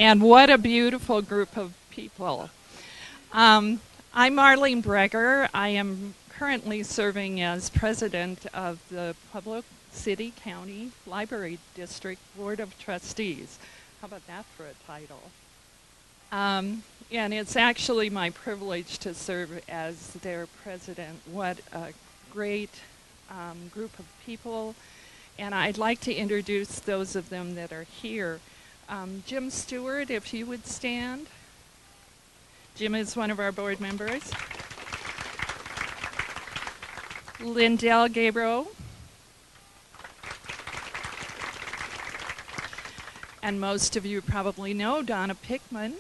And what a beautiful group of people. I'm Marlene Bregar. I am currently serving as president of the Pueblo City County Library District Board of Trustees. How about that for a title? And it's actually my privilege to serve as their president. What a great group of people. And I'd like to introduce those of them that are here. Jim Stewart, if you would stand. Jim is one of our board members. Lindell Gabriel. And most of you probably know Donna Pickman.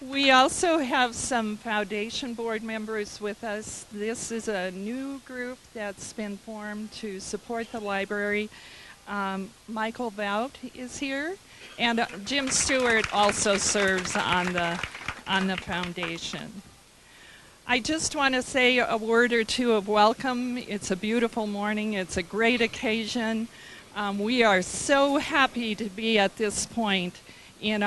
We also have some foundation board members with us. This is a new group that's been formed to support the library. Michael Vout is here, and Jim Stewart also serves on the foundation. I just want to say a word or two of welcome. It's a beautiful morning. It's a great occasion. We are so happy to be at this point in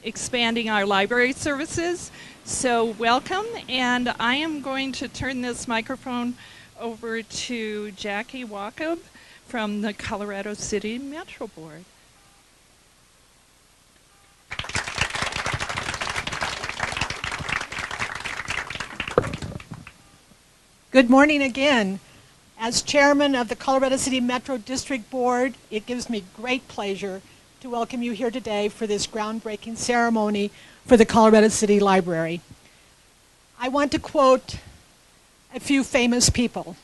expanding our library services. So welcome, and I am going to turn this microphone over to Jacque Wachob from the Colorado City Metro Board. Good morning again. As chairman of the Colorado City Metro District Board, it gives me great pleasure to welcome you here today for this groundbreaking ceremony for the Colorado City Library. I want to quote a few famous people.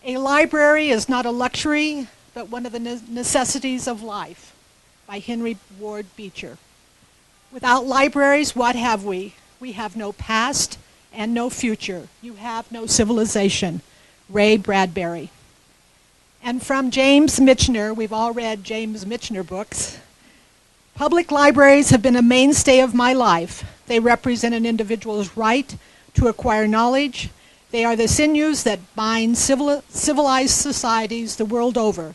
"A library is not a luxury, but one of the necessities of life," by Henry Ward Beecher. "Without libraries, what have we? We have no past and no future. You have no civilization." Ray Bradbury. And from James Michener, we've all read James Michener books. "Public libraries have been a mainstay of my life. They represent an individual's right to acquire knowledge. They are the sinews that bind civilized societies the world over.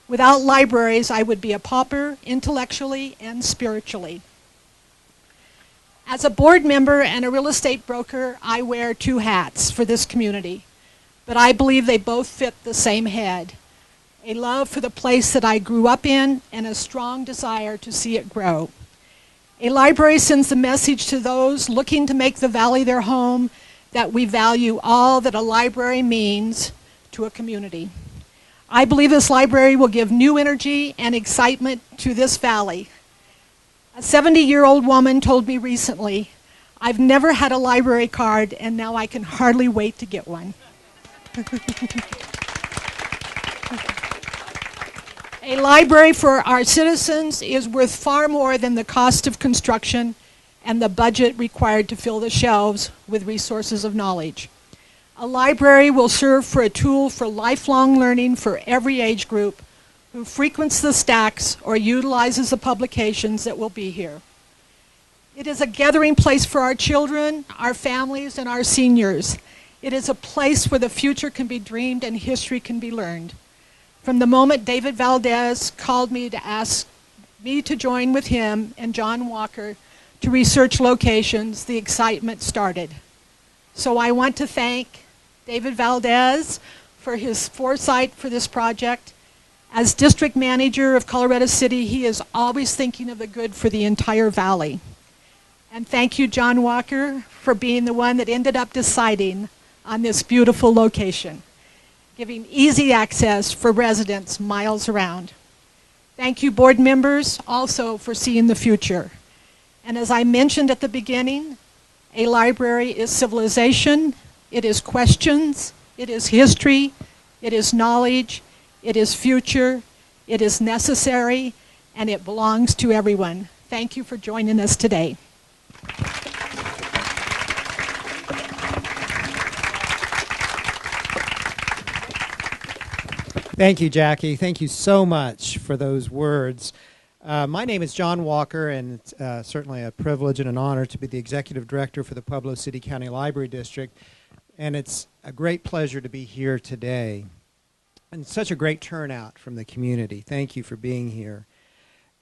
Without libraries, I would be a pauper intellectually and spiritually." As a board member and a real estate broker, I wear two hats for this community, but I believe they both fit the same head: a love for the place that I grew up in and a strong desire to see it grow. A library sends a message to those looking to make the valley their home that we value all that a library means to a community. I believe this library will give new energy and excitement to this valley. A 70-year-old woman told me recently, "I've never had a library card, and now I can hardly wait to get one." A library for our citizens is worth far more than the cost of construction and the budget required to fill the shelves with resources of knowledge. A library will serve for a tool for lifelong learning for every age group who frequents the stacks or utilizes the publications that will be here. It is a gathering place for our children, our families, and our seniors. It is a place where the future can be dreamed and history can be learned. From the moment David Valdez called me to ask me to join with him and John Walker to research locations, the excitement started. So I want to thank David Valdez for his foresight for this project. As district manager of Colorado City, he is always thinking of the good for the entire valley. And thank you, John Walker, for being the one that ended up deciding on this beautiful location, giving easy access for residents miles around. Thank you, board members, also for seeing the future. And as I mentioned at the beginning, a library is civilization, it is questions, it is history, it is knowledge, it is future, it is necessary, and it belongs to everyone. Thank you for joining us today. Thank you, Jacque. Thank you so much for those words. My name is John Walker, and it's certainly a privilege and an honor to be the Executive Director for the Pueblo City County Library District, and it's a great pleasure to be here today. and such a great turnout from the community. Thank you for being here.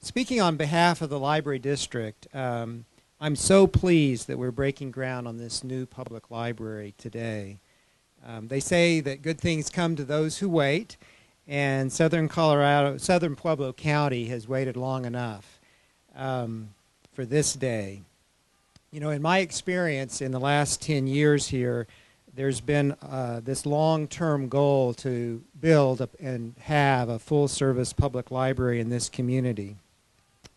Speaking on behalf of the Library District, I'm so pleased that we're breaking ground on this new public library today. They say that good things come to those who wait, and southern Pueblo County has waited long enough for this day. You know, in my experience in the last 10 years here, there's been this long-term goal to build and have a full-service public library in this community.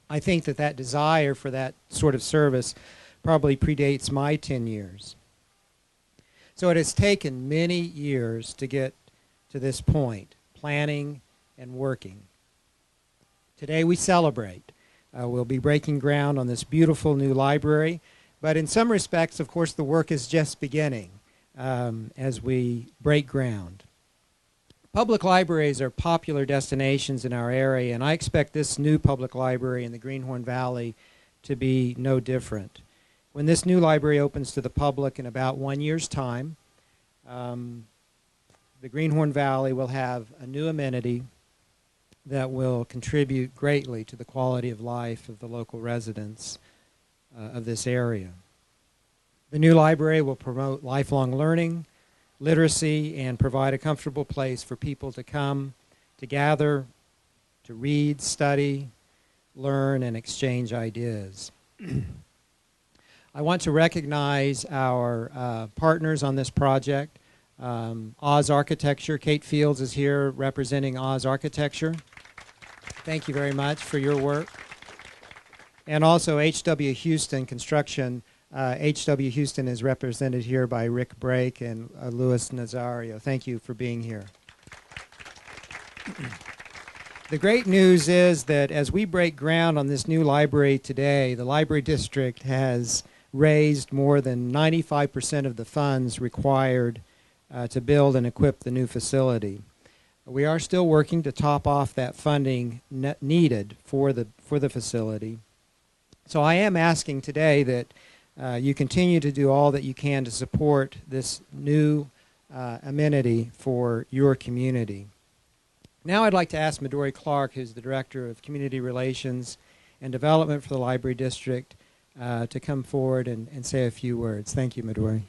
I think that that desire for that sort of service probably predates my 10 years. So it has taken many years to get to this point, planning and working. Today we celebrate. We'll be breaking ground on this beautiful new library, but in some respects, of course, the work is just beginning as we break ground. Public libraries are popular destinations in our area, and I expect this new public library in the Greenhorn Valley to be no different. When this new library opens to the public in about 1 year's time, the Greenhorn Valley will have a new amenity that will contribute greatly to the quality of life of the local residents of this area. The new library will promote lifelong learning, literacy, and provide a comfortable place for people to come, to gather, to read, study, learn, and exchange ideas. I want to recognize our partners on this project. Oz Architecture, Kate Fields is here representing Oz Architecture. Thank you very much for your work. And also H.W. Houston Construction. H.W. Houston is represented here by Rick Brake and Louis Nazario. Thank you for being here. The great news is that as we break ground on this new library today, the Library District has raised more than 95% of the funds required to build and equip the new facility. We are still working to top off that funding needed for the facility. So I am asking today that you continue to do all that you can to support this new amenity for your community. Now I'd like to ask Midori Clark, who's the Director of Community Relations and Development for the Library District, to come forward and say a few words. Thank you, Midori.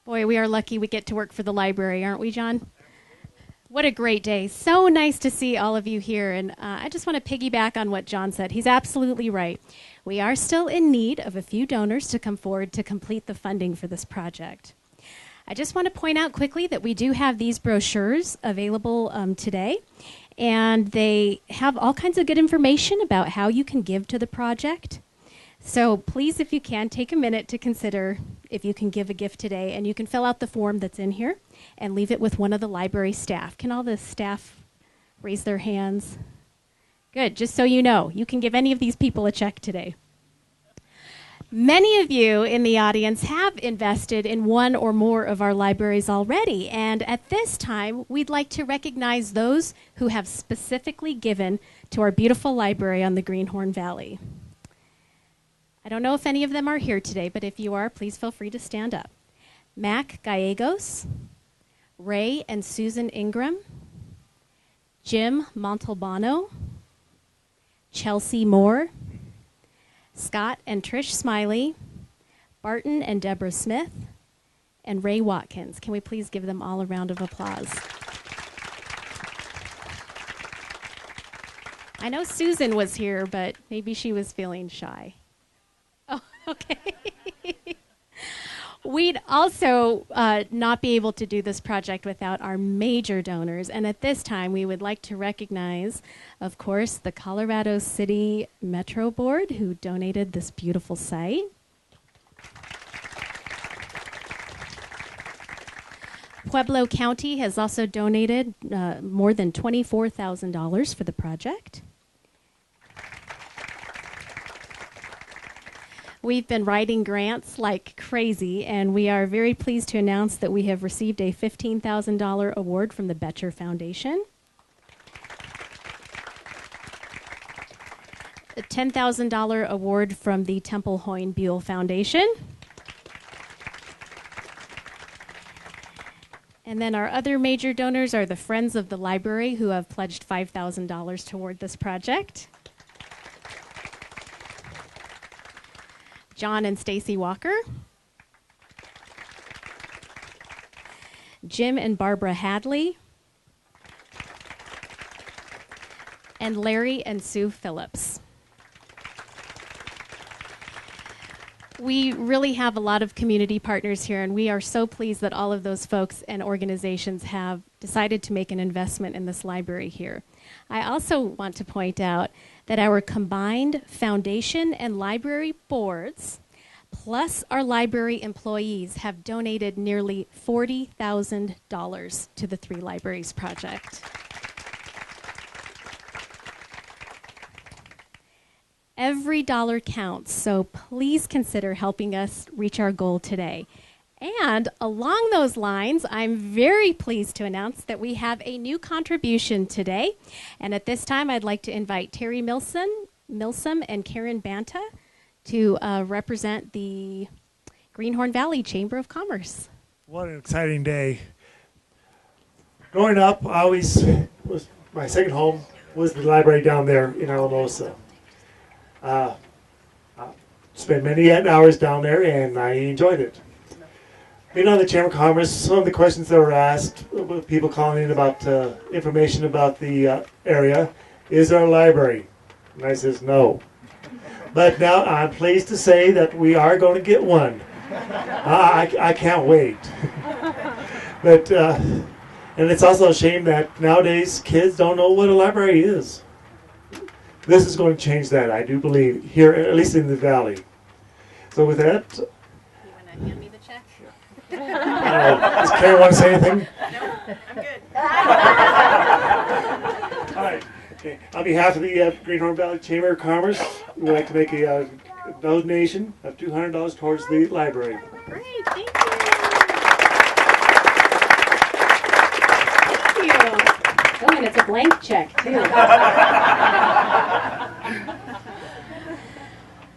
Boy, we are lucky we get to work for the library, aren't we, John? What a great day. So nice to see all of you here. And I just want to piggyback on what John said. He's absolutely right. We are still in need of a few donors to come forward to complete the funding for this project. I just want to point out quickly that we do have these brochures available today. And they have all kinds of good information about how you can give to the project. So please, if you can, take a minute to consider if you can give a gift today. And you can fill out the form that's in here and leave it with one of the library staff. Can all the staff raise their hands? Good. Just so you know, you can give any of these people a check today. Many of you in the audience have invested in one or more of our libraries already. And at this time, we'd like to recognize those who have specifically given to our beautiful library on the Greenhorn Valley. I don't know if any of them are here today, but if you are, please feel free to stand up. Mac Gallegos, Ray and Susan Ingram, Jim Montalbano, Chelsea Moore, Scott and Trish Smiley, Barton and Deborah Smith, and Ray Watkins. Can we please give them all a round of applause? I know Susan was here, but maybe she was feeling shy. Oh, okay. We'd also not be able to do this project without our major donors. And at this time, we would like to recognize, of course, the Colorado City Metro Board, who donated this beautiful site. Pueblo County has also donated more than $24,000 for the project. We've been writing grants like crazy, and we are very pleased to announce that we have received a $15,000 award from the Betcher Foundation, a $10,000 award from the Temple Hoyne Buell Foundation, And then our other major donors are the Friends of the Library, who have pledged $5,000 toward this project. John and Stacy Walker. Jim and Barbara Hadley. And Larry and Sue Phillips. We really have a lot of community partners here, and we are so pleased that all of those folks and organizations have decided to make an investment in this library here. I also want to point out that our combined foundation and library boards, plus our library employees, have donated nearly $40,000 to the Three Libraries Project. Every dollar counts, so please consider helping us reach our goal today. And along those lines, I'm very pleased to announce that we have a new contribution today. And at this time, I'd like to invite Terry Milsom and Karon Banta to represent the Greenhorn Valley Chamber of Commerce. What an exciting day. Growing up, my second home was the library down there in Alamosa. I spent many hours down there, and I enjoyed it. Being on the Chamber of Commerce, some of the questions that were asked, people calling in about information about the area, is there a library? And I says no. But now I'm pleased to say that we are going to get one. I can't wait. But and it's also a shame that nowadays kids don't know what a library is. This is going to change that, I do believe, here, at least in the valley. So with that... You want to hand me the check? Does Karon want to say anything? No, I'm good. All right. Okay. On behalf of the Greenhorn Valley Chamber of Commerce, we'd like to make a donation of $200 towards the library. Great, thank you. Thank you. Oh, and it's a blank check, too.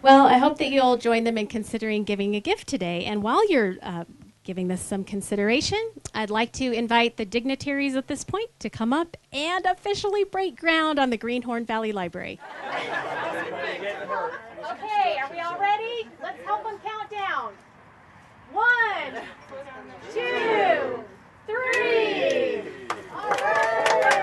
Well, I hope that you'll join them in considering giving a gift today. And while you're giving this some consideration, I'd like to invite the dignitaries at this point to come up and officially break ground on the Greenhorn Valley Library. Okay, are we all ready? Let's help them count down. 1, 2, 3. All right.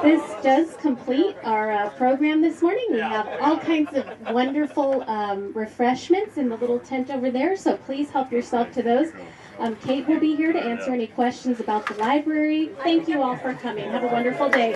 This does complete our program this morning. We have all kinds of wonderful refreshments in the little tent over there, so please help yourself to those. Kate will be here to answer any questions about the library. Thank you all for coming. Have a wonderful day.